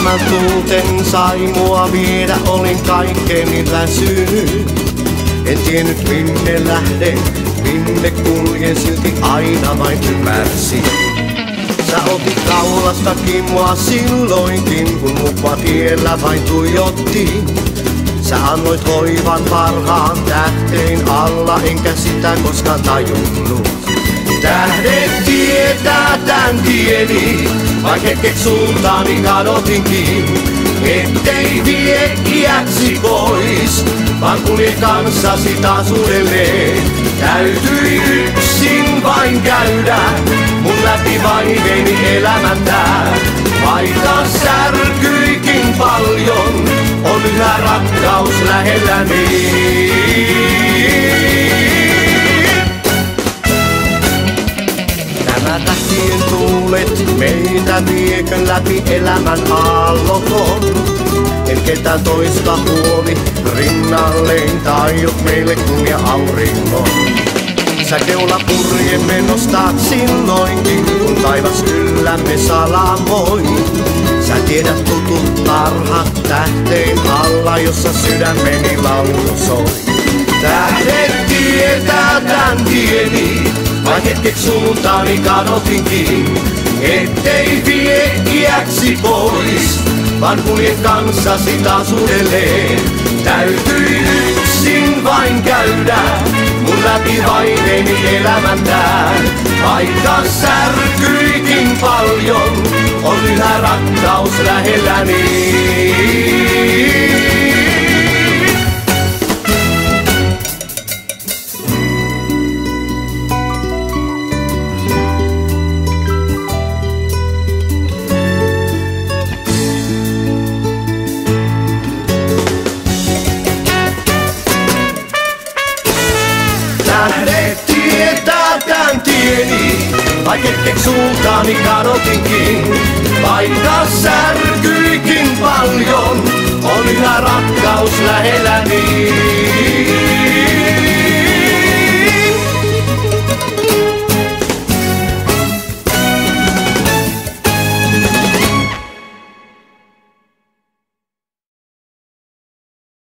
Elämän tuuten sai mua viedä, olin kaikkein väsynyt. En tiennyt minne lähden, minne kuljen, silti aina vain ymmärsin. Sä otit kaulastakin mua silloinkin, kun mukva tiellä vain tuijotti. Sä annoit hoivan parhaan tähteen alla, enkä sitä koskaan tajunnut. Tähdet tietää tän tieni, vaik hetkeksi sultaani kadotinkin. Ettei vie iäksi pois, vaan kulje kanssasi taas uudelleen. Täytyi yksin vain käydä, mun läpi vaiheeni elämän tää. Vaikka särkyikin paljon, on yhä rakkaus lähelläni. Nämä tähtien tuulet meitä viekö läpi elämän aalloton. En ketään toista huoli rinnalleen, tajut meille kun ja auringon. Sä keula purjemme nostat silloinkin, kun taivas yllämme salamoi. Sä tiedät tutut tarhat tähteen alla, jossa sydämeni laulu soi. Tähdet tietää tän tieni, vain hetkeksi suuntaani kadotinkin. Ettei vie iäksi pois, vaan kulje kanssasi taas uudelleen. Täytyi yksin vain käydä, mun läpi vaiheeni elämän tää. Vaikka särkyikin paljon, on yhä rakkaus lähelläni. Tähdet tietää tän tieni, vaik hetkeksi sultaani kadotinkin. Vaikka särkyikin paljon, on yhä rakkaus lähelläni.